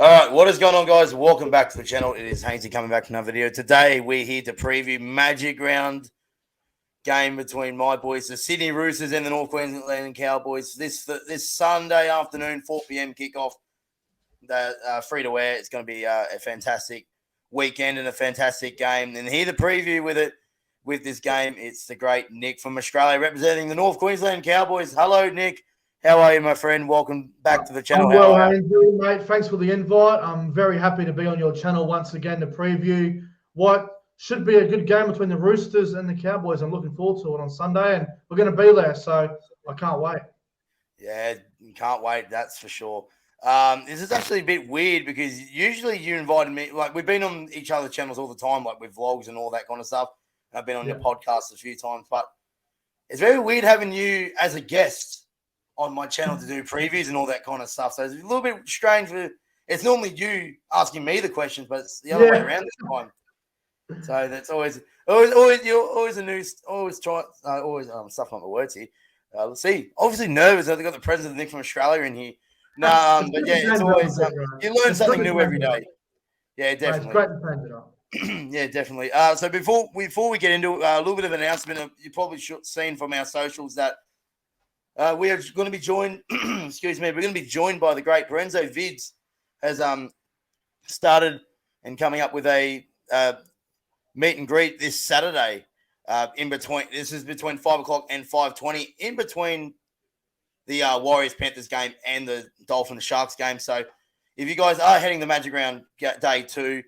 All right, what is going on, guys? Welcome back to the channel. It is Hainsey coming back to another video. Today, we're here to preview Magic Round game between my boys, the Sydney Roosters and the North Queensland Cowboys. This Sunday afternoon, 4 p.m. kickoff, free to wear. It's going to be a fantastic weekend and a fantastic game. And here to preview with this game, it's the great Nick from Australia representing the North Queensland Cowboys. Hello, Nick. How are you, my friend? Welcome back to the channel. I'm well, Andrew, mate. Thanks for the invite. I'm very happy to be on your channel once again to preview what should be a good game between the Roosters and the Cowboys. I'm looking forward to it on Sunday, and we're going to be there, so I can't wait. Yeah, can't wait. That's for sure. This is actually a bit weird because usually you invited me. Like, we've been on each other's channels all the time, like with vlogs and all that kind of stuff. And I've been on your podcast a few times, but it's very weird having you as a guest on my channel to do previews and all that kind of stuff. So it's a little bit strange. It's normally you asking me the questions, but it's the other way around this time. So that's always a new, stuff on the words here. Let's see. Obviously nervous. I've got the president Nick from Australia in here. No, but yeah, it's always you learn something new every day. Yeah, definitely. It's great to change it up. Yeah, definitely. So before we get into a little bit of an announcement, you probably seen from our socials that we are going to be joined. Excuse me. We're going to be joined by the great Parenzo Vids has started and coming up with a meet and greet this Saturday. This is between 5:00 and 5:20, in between the Warriors Panthers game and the Dolphins Sharks game. So if you guys are heading the Magic Round day 2,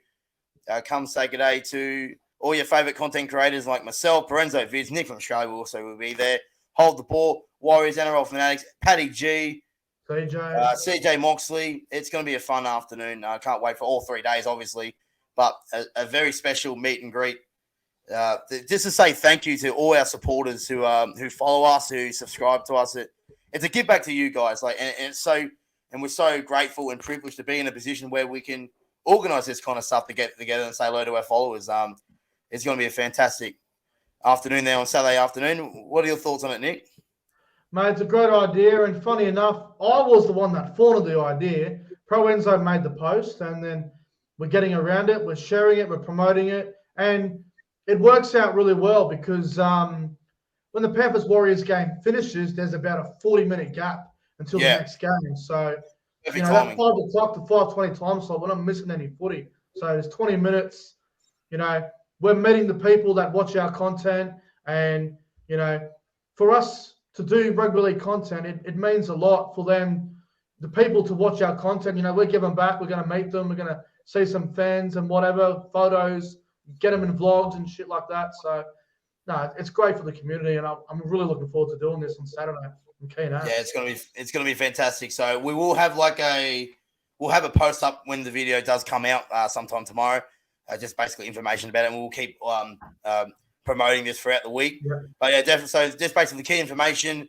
come say good day to all your favorite content creators like myself, Parenzo Vids, Nick from Australia will be there. Hold the ball, Warriors, NRL Fanatics, Paddy G, CJ Moxley. It's going to be a fun afternoon. I can't wait for all 3 days, obviously, but a very special meet and greet. Just to say thank you to all our supporters who follow us, who subscribe to us. It's a give back to you guys, and we're so grateful and privileged to be in a position where we can organize this kind of stuff to get together and say hello to our followers. It's going to be a fantastic afternoon there on Saturday afternoon. What are your thoughts on it, Nick? Mate, it's a great idea, and funny enough, I was the one that thought of the idea. Pro Enzo made the post, and then we're getting around it, we're sharing it, we're promoting it, and it works out really well because when the Panthers-Warriors game finishes, there's about a 40-minute gap until the next game. So, that 5 o'clock to 5:20 time slot, we're not missing any footy. So there's 20 minutes, we're meeting the people that watch our content, and, for us to do rugby league content, it means a lot for them, the people to watch our content. We're giving back. We're going to meet them. We're going to see some fans and whatever, photos, get them in vlogs and shit like that. So, no, it's great for the community, and I'm really looking forward to doing this on Saturday. I'm keen. Yeah, it's gonna be fantastic. So we will have we'll have a post up when the video does come out sometime tomorrow. Just basically information about it, and we'll keep promoting this throughout the week. Yeah. But yeah, definitely. So just basically the key information: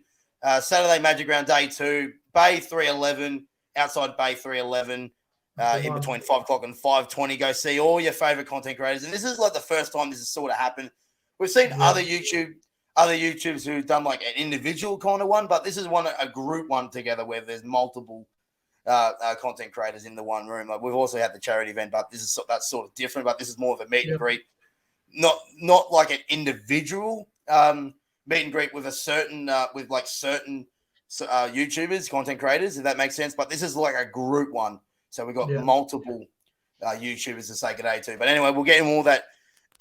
Saturday Magic Round Day 2, Bay 311, outside Bay 311, in between 5 o'clock and 5:20. Go see all your favorite content creators, and this is like the first time this has sort of happened. We've seen other YouTubers who've done like an individual kind of one, but this is a group one together where there's multiple content creators in the one room. Like, we've also had the charity event, but that's sort of different. But this is more of a meet and greet, not like an individual meet and greet with certain YouTubers, content creators, if that makes sense. But this is like a group one, so we've got multiple YouTubers to say good day to. But anyway, we'll get into all that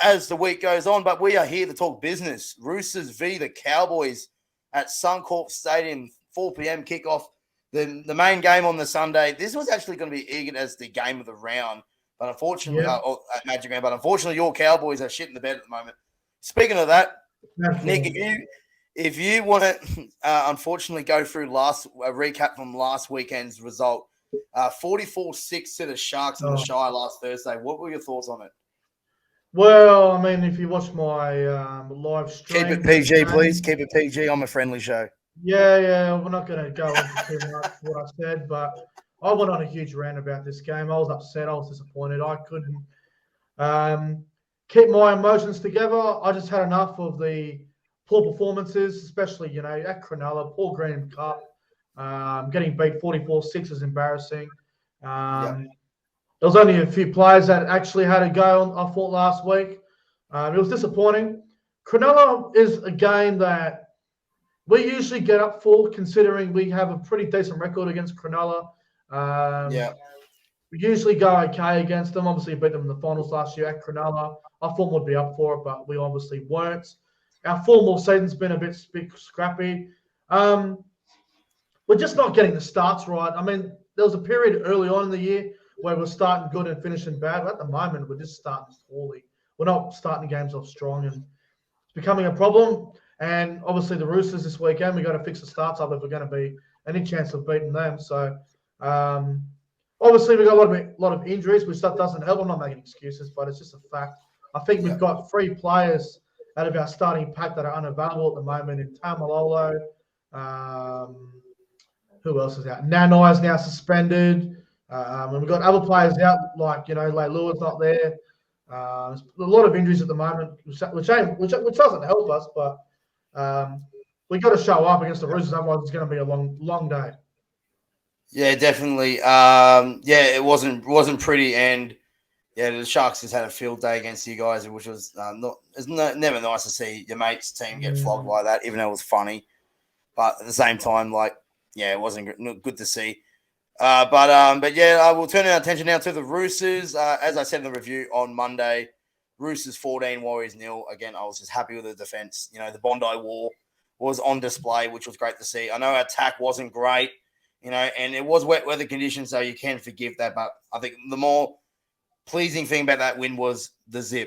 as the week goes on, but we are here to talk business. Roosters v. the Cowboys at Suncorp Stadium, 4 p.m. kickoff. The main game on the Sunday. This was actually going to be eager as the game of the round, but unfortunately, at Magic Round. But unfortunately, your Cowboys are shit in the bed at the moment. Speaking of that, Nick, if you want to, unfortunately, go through a recap from last weekend's result, 44-6 to the Sharks in the Shire last Thursday. What were your thoughts on it? Well, I mean, if you watch my live stream... Keep it PG, please. Keep it PG. I'm a friendly show. Yeah. We're not going to go into too much what I said, but I went on a huge rant about this game. I was upset. I was disappointed. I couldn't keep my emotions together. I just had enough of the poor performances, especially, at Cronulla, Paul Green Cup. Getting beat 44-6 is embarrassing. there was only a few players that actually had a go on, I thought, last week. It was disappointing. Cronulla is a game that we usually get up for, considering we have a pretty decent record against Cronulla. We usually go okay against them. Obviously, beat them in the finals last year at Cronulla. I thought we'd be up for it, but we obviously weren't. Our formal season's been a bit scrappy. We're just not getting the starts right. I mean, there was a period early on in the year where we're starting good and finishing bad. But at the moment, we're just starting poorly. We're not starting games off strong, and it's becoming a problem. And obviously, the Roosters this weekend, we got to fix the starts up if we're going to be any chance of beating them. So, obviously, we've got a lot of injuries, which that doesn't help. I'm not making excuses, but it's just a fact. I think we've got 3 players out of our starting pack that are unavailable at the moment in Tamalolo. Who else is out? Nanai is now suspended. And we've got other players out, like, Leilua's not there. There's a lot of injuries at the moment, which doesn't help us, but we've got to show up against the Roosters, otherwise it's going to be a long day. Yeah, definitely. It wasn't pretty, and the Sharks just had a field day against you guys, which was never nice to see your mate's team get flogged like that, even though it was funny. But at the same time, it wasn't good to see. I will turn our attention now to the Roosters. As I said in the review on Monday, Roosters 14, Warriors 0. Again, I was just happy with the defense. The Bondi War was on display, which was great to see. I know our attack wasn't great, and it was wet weather conditions, so you can forgive that. But I think the more pleasing thing about that win was the 0.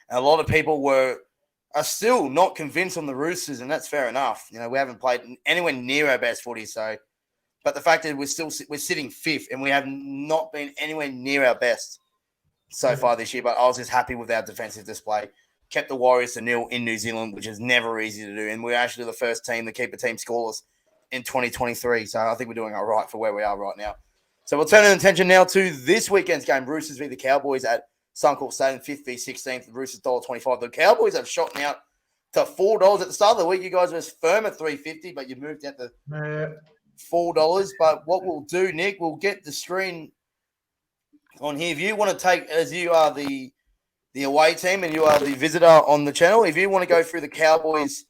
And a lot of people are still not convinced on the Roosters, and that's fair enough. We haven't played anywhere near our best footy, so. But the fact is, we're sitting 5th, and we have not been anywhere near our best so far this year. But I was just happy with our defensive display. Kept the Warriors to 0 in New Zealand, which is never easy to do, and we're actually the first team to keep a team scoreless in 2023. So I think we're doing all right for where we are right now. So we'll turn our attention now to this weekend's game: Roosters v the Cowboys at Suncorp Stadium, 5th v 16th. The Roosters $1.25. The Cowboys have shot out to $4 at the start of the week. You guys were firm at $3.50, but you moved out to $4. But what we'll do, Nick, we'll get the screen on here. If you want to take, as you are the away team and you are the visitor on the channel, if you want to go through the Cowboys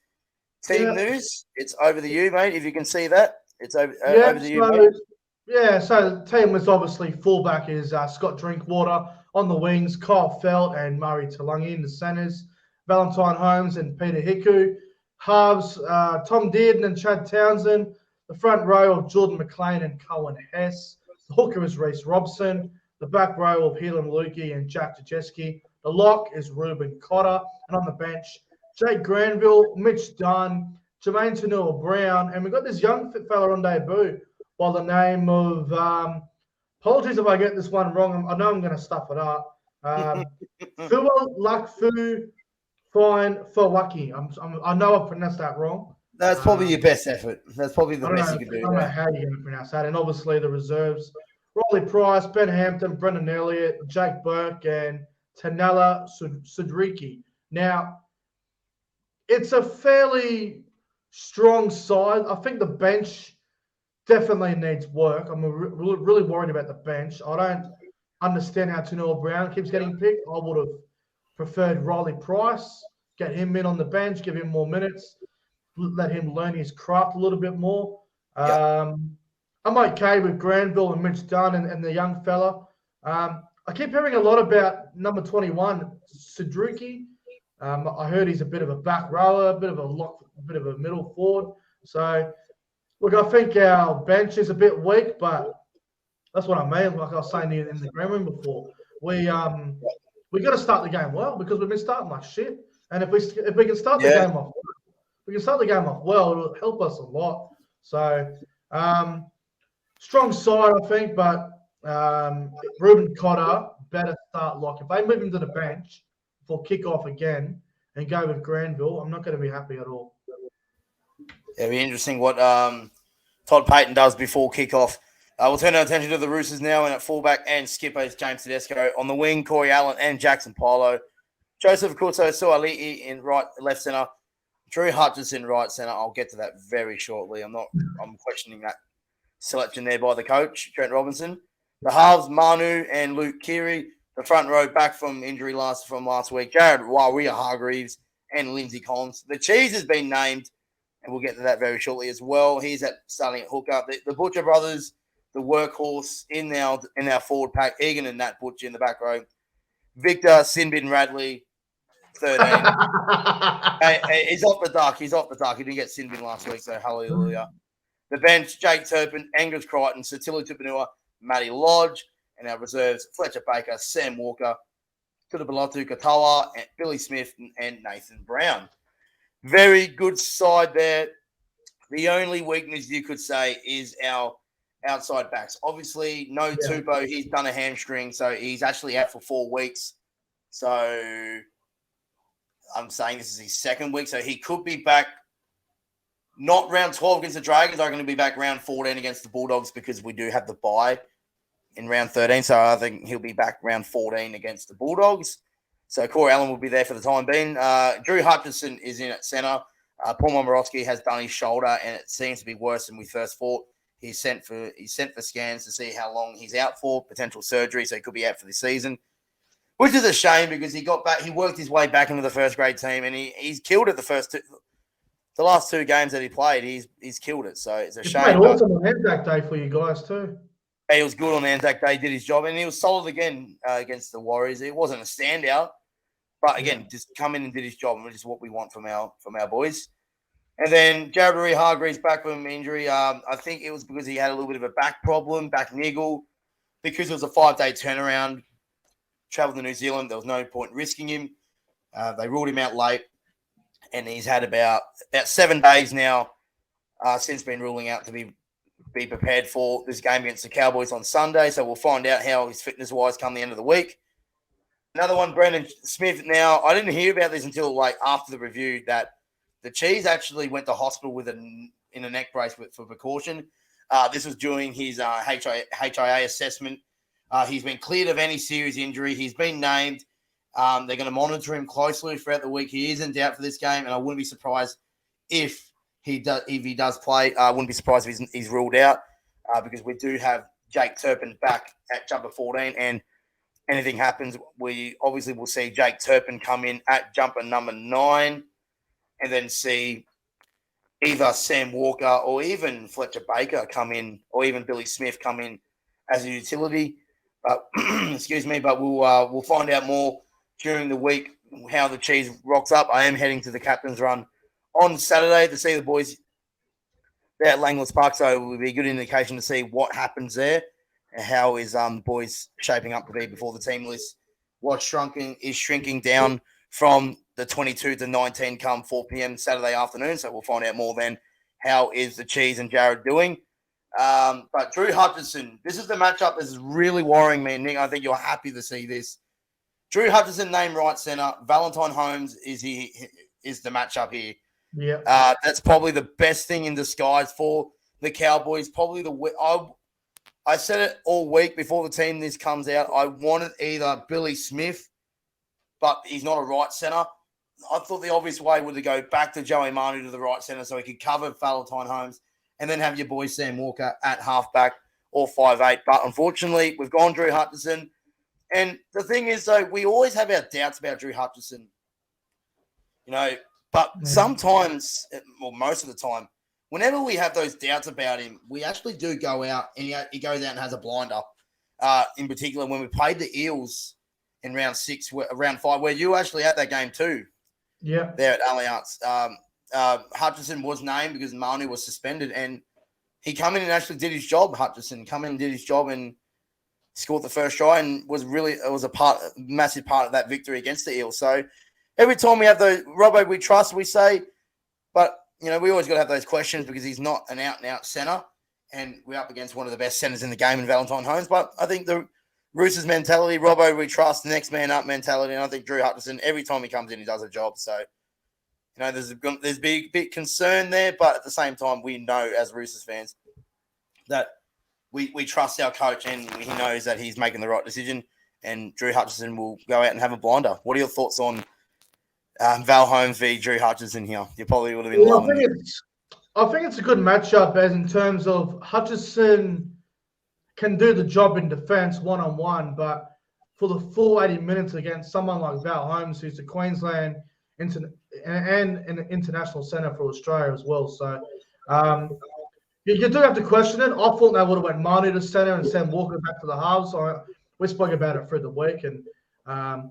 team news, it's over to you, mate. If you can see that, it's over to you, mate. Yeah, so the team was obviously fullback is Scott Drinkwater, on the wings, Kyle Felt and Murray Talangi in the centres, Valentine Holmes and Peter Hiku. Halves, Tom Dearden and Chad Townsend. The front row of Jordan McLean and Cohen Hess. The hooker is Reece Robson. The back row of Heelan Lukey and Jack Jajeski. The lock is Ruben Cotter. And on the bench, Jake Granville, Mitch Dunn, Jermaine Tanua-Brown. And we've got this young fella on debut by the name of, apologies if I get this one wrong. I know I'm going to stuff it up. Fua Lakfu Fine Fawaki. I know I pronounced that wrong. That's probably your best effort. That's probably the best you can do. I don't know how you're going to pronounce that. And obviously the reserves, Rolly Price, Ben Hampton, Brendan Elliott, Jake Burke, and Tanella Sudriki. Now, it's a fairly strong side. I think the bench definitely needs work. I'm really worried about the bench. I don't understand how Tanua-Brown keeps getting picked. I would have preferred Riley Price, get him in on the bench, give him more minutes, let him learn his craft a little bit more. I'm okay with Granville and Mitch Dunn and the young fella. I keep hearing a lot about number 21, Sudruki. I heard he's a bit of a back rower, a bit of a middle forward. So, look, I think our bench is a bit weak, but that's what I mean. Like I was saying in the green room before, we got to start the game well because we've been starting like shit. And if we can start the game off, well, it'll help us a lot. So, strong side, I think, but Ruben Cotter better start lock. If they move him to the bench for kickoff again and go with Granville, I'm not going to be happy at all. It'll be interesting what Todd Payton does before kickoff. We'll turn our attention to the Roosters now, and at fullback and skipper is James Tedesco. On the wing, Corey Allen and Jackson Pilo. Joseph Kuto Suali'i in left centre. Drew Hutchinson right centre. I'll get to that very shortly. I'm questioning that selection there by the coach, Trent Robinson. The halves, Manu and Luke Keary. The front row back from injury last week, Jared Waria-Hargreaves and Lindsay Collins. The Cheese has been named, and we'll get to that very shortly as well. He's starting at hooker. The Butcher brothers, the workhorse in our forward pack, Egan and Nat Butcher in the back row. Victor Sinbin Radley, 13. Hey, he's off the duck. He didn't get Sinbin last week, so hallelujah. The bench, Jake Turpin, Angus Crichton, Satili Tupanua, Matty Lodge, and our reserves, Fletcher Baker, Sam Walker, Tutabalotu Katoa, and Billy Smith, and Nathan Brown. Very good side there. The only weakness you could say is our outside backs. Obviously, no Tupou. He's done a hamstring, so he's actually out for 4 weeks. So I'm saying this is his 2nd week, so he could be back. Not round 12 against the Dragons. I'm going to be back round 14 against the Bulldogs because we do have the bye in round 13. So I think he'll be back round 14 against the Bulldogs. So Corey Allen will be there for the time being. Drew Hutchison is in at centre. Paul Momorowski has done his shoulder, and it seems to be worse than we first thought. He's sent for scans to see how long he's out for, potential surgery, so he could be out for the season, which is a shame because he got back. He worked his way back into the first grade team, and he's killed it the last 2 games that he played. He's killed it, so it's a shame. He played awesome on Anzac Day for you guys too. He was good on Anzac Day, did his job, and he was solid again against the Warriors. It wasn't a standout, but again, just come in and did his job, which is what we want from our boys. And then Jared Waria-Hargreaves back from injury. I think it was because he had a little bit of a back problem, back niggle, because it was a 5-day turnaround. Traveled to New Zealand, there was no point risking him. They ruled him out late, and he's had about 7 days now since been ruling out to be prepared for this game against the Cowboys on Sunday. So we'll find out how he's fitness-wise come the end of the week. Another one, Brendan Smith. Now, I didn't hear about this until after the review that the Cheese actually went to hospital in a neck brace for precaution. This was during his HIA assessment. He's been cleared of any serious injury. He's been named. They're going to monitor him closely throughout the week. He is in doubt for this game, and I wouldn't be surprised if he does play. I wouldn't be surprised if he's ruled out because we do have Jake Turpin back at jumper 14, and anything happens, we obviously will see Jake Turpin come in at jumper number 9, and then see either Sam Walker or even Fletcher Baker come in, or even Billy Smith come in as a utility. But excuse me, but we'll find out more during the week how the Cheese rocks up. I am heading to the captain's run on Saturday to see the boys there at Langlands Park, so it will be a good indication to see what happens there and how is boys shaping up to be before the team list. What's shrinking down from the 22 to 19 come 4 p.m. Saturday afternoon, so we'll find out more then. How is the Cheese and Jared doing? But Drew Hutchison, this is the matchup that is really worrying me, Nick. I think you're happy to see this. Drew Hutchison named right center. Valentine Holmes is the matchup here. Yeah, that's probably the best thing in disguise for the Cowboys. Probably I said it all week before the team this comes out. I wanted either Billy Smith, but he's not a right center. I thought the obvious way would to go back to Joey Manu to the right center so he could cover Valentine Holmes, and then have your boy Sam Walker at halfback or 5'8". But unfortunately, we've gone Drew Hutchison. And the thing is, though, we always have our doubts about Drew Hutchison. But sometimes, well, most of the time, whenever we have those doubts about him, we actually do go out and he goes out and has a blinder. In particular, when we played the Eels in round 5, where you were actually at that game too. Yeah. There at Allianz. Hutchison was named because Manu was suspended, and he come in and actually did his job. Hutchison come in and did his job and scored the first try, and it was a massive part of that victory against the Eels. So every time we have those, Robbo, we trust, we say, but we always got to have those questions because he's not an out and out center, and we're up against one of the best centers in the game in Valentine Holmes. But I think the Roosters mentality, Robbo, we trust, the next man up mentality, and I think Drew Hutchison, every time he comes in, he does a job. So there's a big concern there, but at the same time, we know as Roosters fans that we trust our coach, and he knows that he's making the right decision, and Drew Hutchison will go out and have a blinder. What are your thoughts on Val Holmes v. Drew Hutchison here? You probably would have been loving it. I think it's a good matchup as in terms of Hutchison can do the job in defence one-on-one, but for the full 80 minutes against someone like Val Holmes, who's the Queensland and an international centre for Australia as well. So you do have to question it. I thought they would have went Marnie to centre and sent Walker back to the halves. So we spoke about it through the week, and I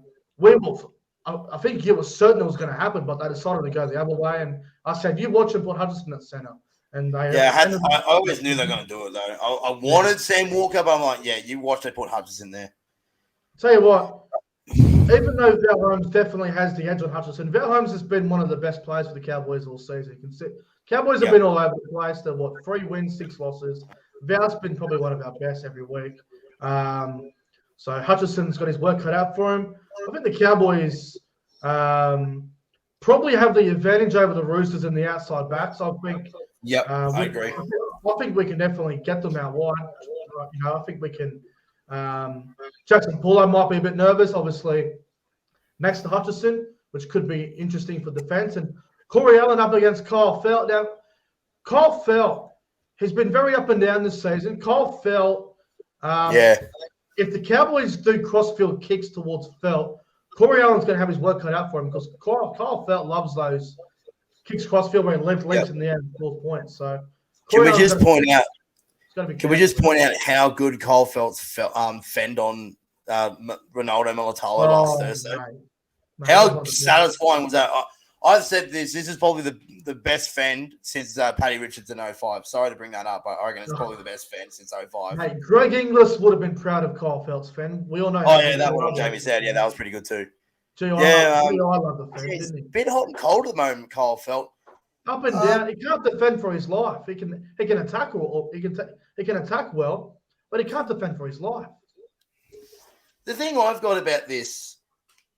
think it was certain it was going to happen, but they decided to go the other way. And I said, you watch and put Hutchison at centre. And I always knew they were going to do it, though. I wanted Sam Walker, but I'm like, yeah, you watch they put Hutchison there. Tell you what, even though Val Holmes definitely has the edge on Hutchison, Val Holmes has been one of the best players for the Cowboys all season. You can see Cowboys have been all over the place. They're 3 wins, 6 losses. Val's been probably one of our best every week. So Hutchison's got his work cut out for him. I think the Cowboys probably have the advantage over the Roosters in the outside backs. I think. I agree. I think we can definitely get them out wide. I think we can. Jackson Paulo might be a bit nervous, obviously, next to Hutchison, which could be interesting for defence. And Corey Allen up against Kyle Felt. Now, Kyle Felt has been very up and down this season. Kyle Felt, if the Cowboys do crossfield kicks towards Felt, Corey Allen's going to have his work cut out for him because Kyle Felt loves those kicks crossfield where he links in the end, 4 points. So, can we just point out? Can we just point out how good Kyle Felt's fend on Ronaldo Mulatalo last Thursday? Mate, how satisfying was that? I've said this is probably the best fend since Paddy Richards in 05. Sorry to bring that up, but I reckon it's probably the best fend since 05. Mate, Greg Inglis would have been proud of Kyle Felt's fend. We all know. Oh, yeah, that one on Jamie said. Yeah, that was pretty good too. I love the fend. He's a bit hot and cold at the moment, Kyle Felt. Up and down. He can't defend for his life. He can attack or he can attack well, but he can't defend for his life. The thing I've got about this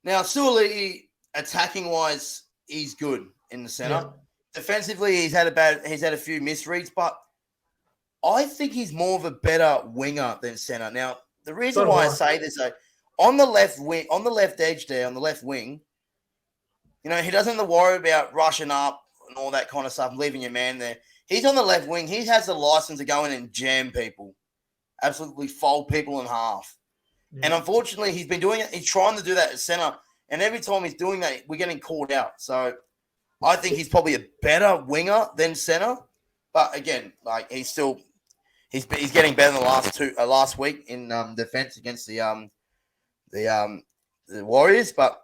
now, Suaalii, attacking wise, he's good in the center. Yeah. Defensively, he's had a few misreads, but I think he's more of a better winger than center. Now, the reason why I say this, though, on the left wing, on the left edge there, on the left wing, he doesn't have to worry about rushing up and all that kind of stuff, leaving your man there. He's on the left wing. He has the license to go in and jam people, absolutely fold people in half. Yeah. And unfortunately, he's been doing it. He's trying to do that at center. And every time he's doing that, we're getting called out. So I think he's probably a better winger than center. But again, like he's getting better than last week in defense against the Warriors. But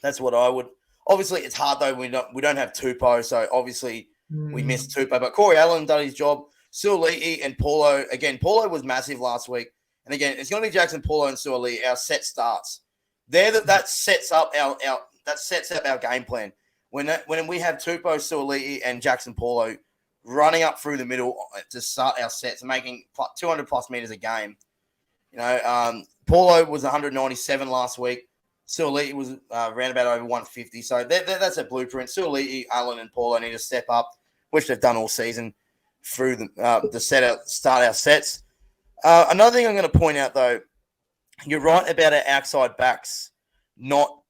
that's what I would. Obviously, it's hard though. We don't have Tupou, so obviously we missed Tupou. But Corey Allen done his job. Suaalii and Paulo. Again, Paulo was massive last week. And again, it's going to be Jackson Paulo and Suaalii. Our set starts. That sets up our game plan. When we have Tupou, Suaalii, and Jackson Paulo running up through the middle to start our sets and making 200 plus meters a game. Paulo was 197 last week. Suaalii was around about over 150. So that's a blueprint. Suaalii, Allen, and Paulo need to step up, which they've done all season through the start our sets. Another thing I'm going to point out, though, you're right about our outside backs not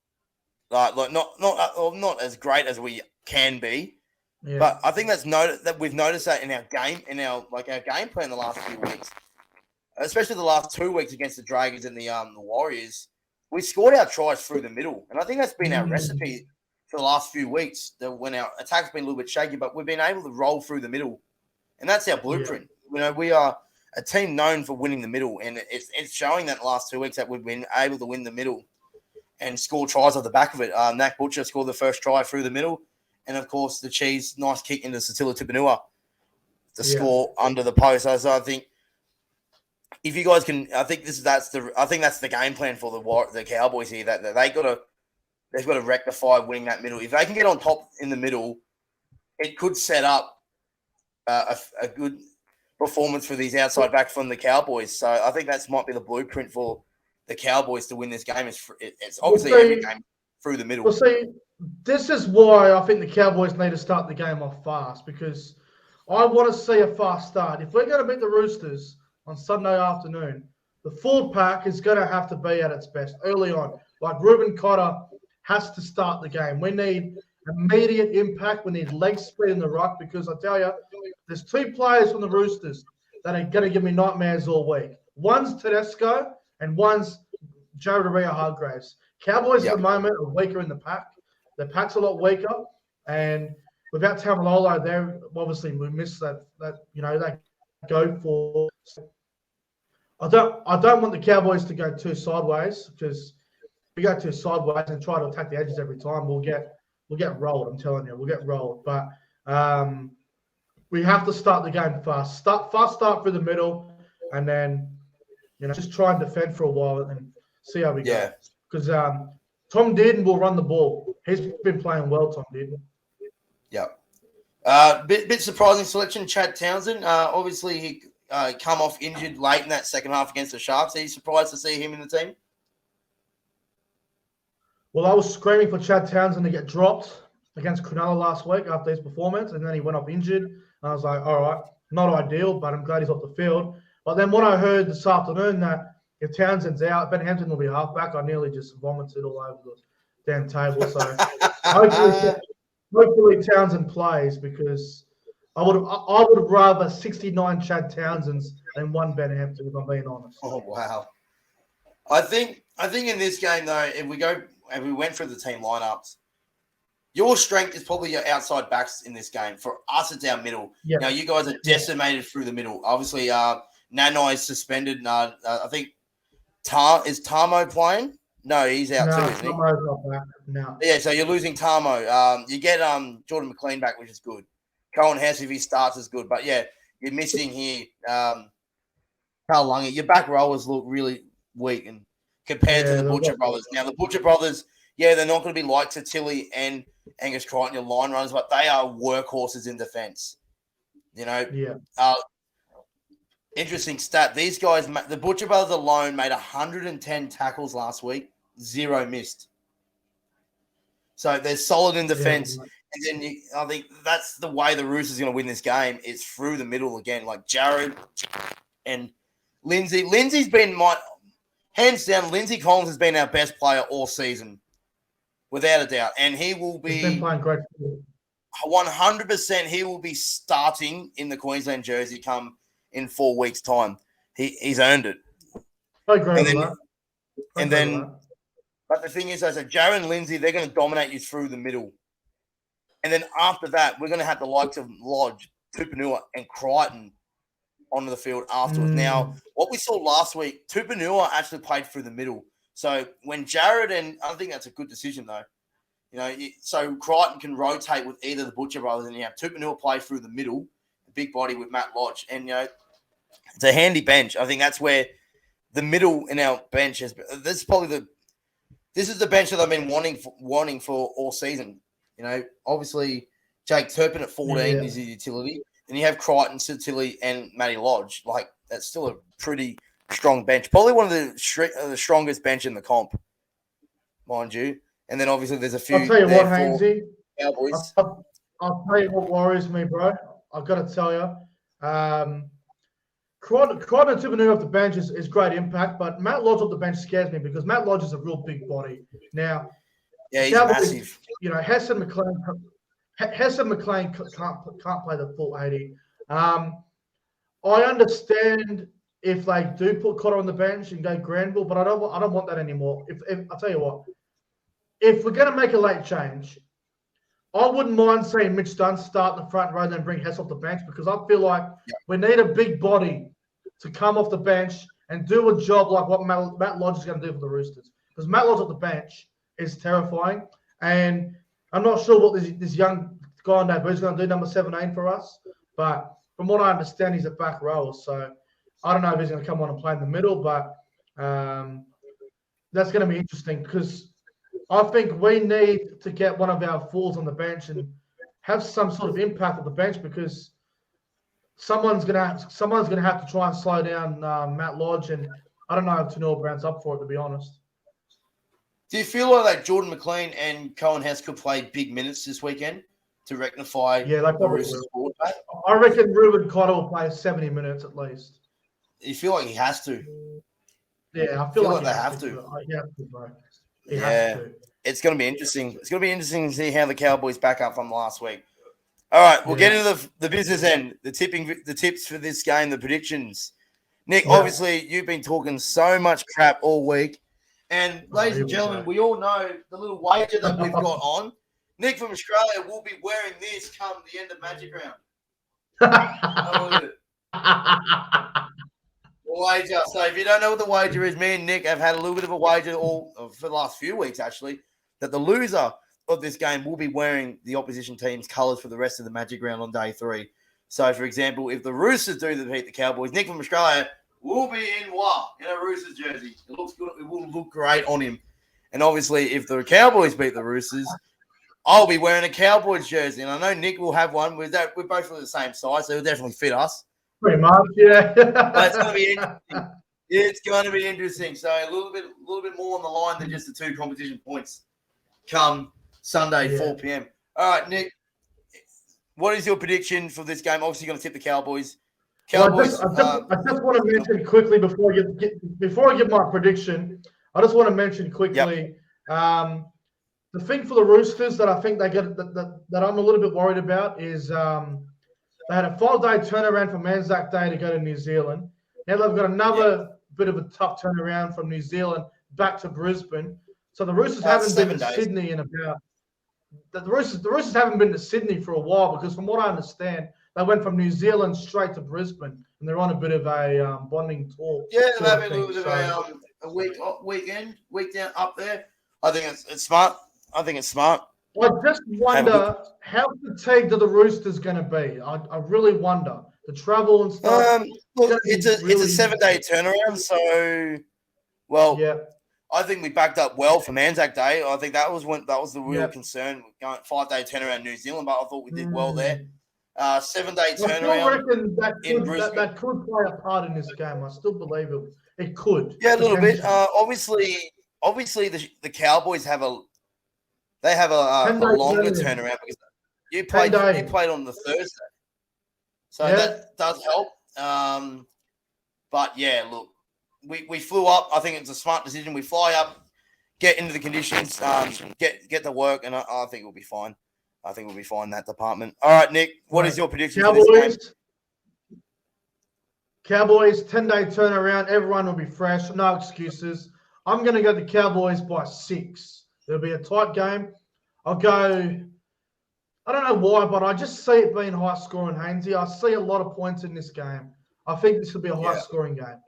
as great as we can be. Yeah. But I think that we've noticed that in our game plan the last few weeks, especially the last 2 weeks against the Dragons and the Warriors. We scored our tries through the middle, and I think that's been our recipe for the last few weeks. That when our attack's been a little bit shaky, but we've been able to roll through the middle, and that's our blueprint. Yeah. We are a team known for winning the middle, and it's showing that the last 2 weeks that we've been able to win the middle and score tries off the back of it. Nat Butcher scored the first try through the middle, and of course the Cheese nice kick into Satila Tupanua to score under the post. So I think. If you guys can, I think that's the game plan for the Cowboys here. That they've got to rectify winning that middle. If they can get on top in the middle, it could set up a good performance for these outside backs from the Cowboys. So I think that might be the blueprint for the Cowboys to win this game. It's obviously every game through the middle. Well, see, this is why I think the Cowboys need to start the game off fast, because I want to see a fast start. If we're going to beat the Roosters on Sunday afternoon, the forward pack is going to have to be at its best early on. Like Ruben Cotter has to start the game. We need immediate impact. We need leg speed in the ruck, because I tell you, there's 2 players from the Roosters that are going to give me nightmares all week. One's Tedesco and one's Jared Hargraves. Cowboys at the moment are weaker in the pack. The pack's a lot weaker, and without Tamalolo there, obviously we miss that go for. I don't want the Cowboys to go too sideways, because if we go too sideways and try to attack the edges every time, we'll get rolled. I'm telling you, we'll get rolled. But we have to start the game fast. Start through the middle, and then just try and defend for a while and see how we go. Because Tom Dearden will run the ball. He's been playing well, Tom Dearden. Yeah. Bit surprising selection, Chad Townsend. Obviously, he come off injured late in that second half against the Sharks. Are you surprised to see him in the team? Well, I was screaming for Chad Townsend to get dropped against Cronulla last week after his performance, and then he went off injured. And I was like, all right, not ideal, but I'm glad he's off the field. But then when I heard this afternoon that if Townsend's out, Ben Hampton will be halfback, I nearly just vomited all over the damn table. So hopefully Townsend plays, because I would have rather 69 Chad Townsends than one Ben Hampton, if I'm being honest. Oh wow! I think in this game though, if we went through the team lineups, your strength is probably your outside backs in this game. For us, it's our middle. Yeah. Now you guys are decimated through the middle. Obviously, Nanai is suspended. I think is Tamo playing? No, he's out too, isn't he? Tamo's not back. No. Yeah, so you're losing Tamo. You get Jordan McLean back, which is good. Cohen Hess, if he starts, is good. But yeah, you're missing here Carl Lungy. Your back rowers look really weak and compared to the Butcher brothers. Now the Butcher brothers, they're not going to be like Tilly and Angus Crichton, your line runners, but they are workhorses in defense. Interesting stat. These guys, the Butcher brothers alone, made 110 tackles last week, 0 missed. So they're solid in defense. Yeah. And then I think that's the way the Roosters are going to win this game, is through the middle again, like Jared and Lindsay. Lindsay's been hands down, Lindsay Collins has been our best player all season, without a doubt. And he will be, he's been playing great. 100%, he will be starting in the Queensland jersey come in 4 weeks' time. He's earned it. I agree with that. But the thing is, I said, Jared and Lindsay, they're going to dominate you through the middle. And then after that, we're going to have the likes of Lodge, Tupanua, and Crichton onto the field afterwards. Now, what we saw last week, Tupanua actually played through the middle. So when Jared, and I think that's a good decision though, so Crichton can rotate with either the Butcher brothers, and you have Tupanua play through the middle, the big body with Matt Lodge, and it's a handy bench. I think that's where the middle in our bench has. This is the bench that I've been wanting for all season. Obviously Jake Turpin at 14 is a utility. And you have Crichton, Tilly, and Matty Lodge. Like, that's still a pretty strong bench. Probably one of the strongest bench in the comp, mind you. And then obviously there's a few. I'll tell you what, Hainsey. Cowboys. I'll tell you what worries me, bro. I've got to tell you. Crichton and Tupanua off the bench is great impact, but Matt Lodge off the bench scares me, because Matt Lodge is a real big body. Now, he's massive. Hess and McLean can't play the full 80. I understand if they do put Cotter on the bench and go Granville, but I don't want that anymore. If I'll tell you what, if we're going to make a late change, I wouldn't mind seeing Mitch Dunn start in the front row and then bring Hess off the bench, because I feel like we need a big body to come off the bench and do a job like what Matt Lodge is going to do for the Roosters. Because Matt Lodge off the bench is terrifying, and I'm not sure what this young guy on that is going to do, number 17 for us. But from what I understand, he's a back rower, so I don't know if he's going to come on and play in the middle, but that's going to be interesting, because I think we need to get one of our fools on the bench and have some sort of impact on the bench, because someone's going to have to try and slow down Matt Lodge, and I don't know if Tanua Brown's up for it, to be honest. Do you feel like Jordan McLean and Cohen Hess could play big minutes this weekend to rectify the Roosters' forward pack? I reckon Ruben Cotter will play 70 minutes at least. You feel like he has to? Yeah, I feel like they have to. He has to, bro. He has to. It's going to be interesting. It's going to be interesting to see how the Cowboys back up from last week. All right, we'll get into the business end, the tips for this game, the predictions. Nick, Yeah. obviously, you've been talking so much crap all week. And, ladies here and we gentlemen, go. we all know the little wager that we've got on. Nick from Australia will be wearing this come the end of Magic Round. Oh, look at it. Wager. So if you don't know what the wager is, me and Nick have had a little bit of a wager for the last few weeks, actually, that the loser of this game will be wearing the opposition team's colours for the rest of the Magic Round on day 3. So, for example, if the Roosters do defeat the Cowboys, Nick from Australia will be in a Roosters jersey. It looks good. It will look great on him. And obviously, if the Cowboys beat the Roosters, I'll be wearing a Cowboys jersey. And I know Nick will have one. We're both the same size, so it'll definitely fit us. Pretty much, yeah. But it's going to be interesting. It's going to be interesting. So a little bit more on the line than just the 2 competition points come Sunday, 4 p.m. All right, Nick, what is your prediction for this game? Obviously, you're going to tip the Cowboys. Cowboys. I just want to mention quickly before I give my prediction. I just want to mention quickly the thing for the Roosters that I think they get that I'm a little bit worried about is they had a 5-day turnaround from Anzac Day to go to New Zealand. Now they've got another bit of a tough turnaround from New Zealand back to Brisbane. So the Roosters haven't been to Sydney in about. The Roosters haven't been to Sydney for a while because, from what I understand, they went from New Zealand straight to Brisbane, and they're on a bit of a bonding tour. Yeah, they're having a little bit of a week down up there. I think it's smart. I just wonder how fatigued are the Roosters going to be. I really wonder the travel and stuff. Look, it's a 7-day turnaround, so I think we backed up well from Anzac Day. I think that was the real concern. Going 5-day turnaround New Zealand, but I thought we did well there. 7-day turnaround. I reckon that could play a part in this game. I still believe it could. Yeah, a little bit. Obviously, the Cowboys have a longer turnaround because you played on the Thursday, so that does help. But yeah, look, we flew up. I think it's a smart decision. We fly up, get into the conditions, get to work, and I think we'll be fine. I think we'll be fine in that department. All right, Nick, what is your prediction for this game? Cowboys, 10-day turnaround. Everyone will be fresh. No excuses. I'm going to go the Cowboys by 6. It'll be a tight game. I'll go. I don't know why, but I just see it being high scoring, Hainsey. I see a lot of points in this game. I think this will be a high scoring game.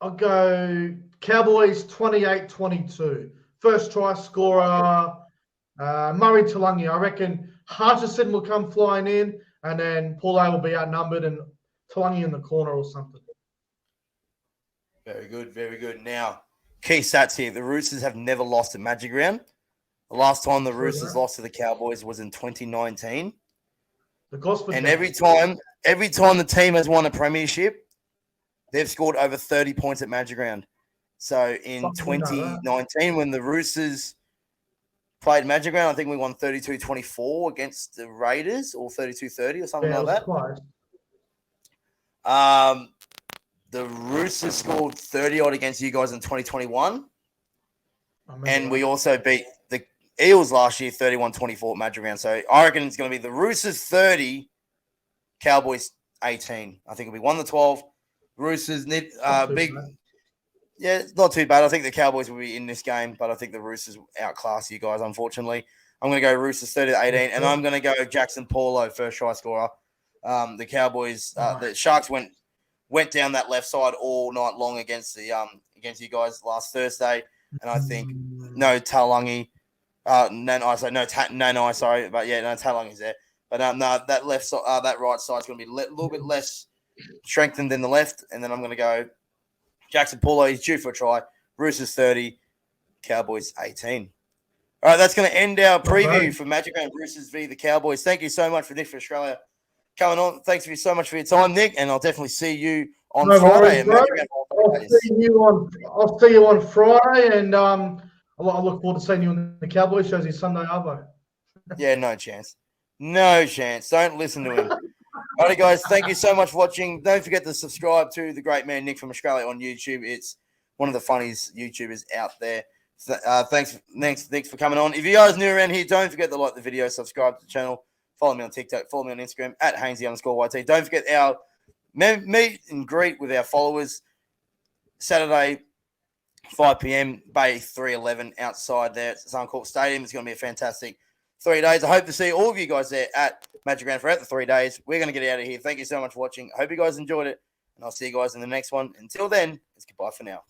I'll go Cowboys 28-22. First try scorer, Murray Talangi. I reckon Hutchison will come flying in, and then Paulo will be outnumbered, and Talangi in the corner or something. Very good, very good. Now, key stats here. The Roosters have never lost at Magic Round. The last time the Roosters lost to the Cowboys was in 2019. And every time the team has won a premiership, they've scored over 30 points at Magic Round. So in 2019, when the Roosters played Magic Round, I think we won 32-24 against the Raiders, or 32-30 or something like that. Close. The Roosters scored 30-odd against you guys in 2021. And we also beat the Eels last year 31-24 at Magic Round. So I reckon it's going to be the Roosters 30, Cowboys 18. I think it'll be 1-12. Roosters need big. Yeah, it's not too bad. I think the Cowboys will be in this game, but I think the Roosters outclass you guys, unfortunately. I'm going to go Roosters 30-18, and I'm going to go Jackson Paulo, first try scorer. The Cowboys, the Sharks went down that left side all night long against you guys last Thursday, and I think no Talangi, Talangi's there, but no, that left side, that right side's going to be a little bit less strengthened than the left, and then I'm going to go Jackson Paulo. He's due for a try. Roosters 30, Cowboys 18. All right, that's going to end our preview for Magic Round Roosters v the Cowboys. Thank you so much for Nick for Australia coming on. Thanks so much for your time, Nick, and I'll definitely see you on Friday. I'll see you on Friday, and I look forward to seeing you on the Cowboys shows this Sunday, Arvo. Yeah, no chance. No chance. Don't listen to him. All right, guys, thank you so much for watching. Don't forget to subscribe to the great man Nick from Australia on YouTube. It's one of the funniest YouTubers out there. Thanks for coming on. If you guys are new around here, don't forget to like the video, subscribe to the channel, Follow me on TikTok. Follow me on Instagram at Hainsey_YT. Don't forget our meet and greet with our followers Saturday, 5 p.m. Bay 311 outside there at Suncorp Stadium. It's going to be a fantastic 3 days. I hope to see all of you guys there at Magic Round throughout the 3 days. We're going to get out of here. Thank you so much for watching. I hope you guys enjoyed it, and I'll see you guys in the next one. Until then, it's goodbye for now.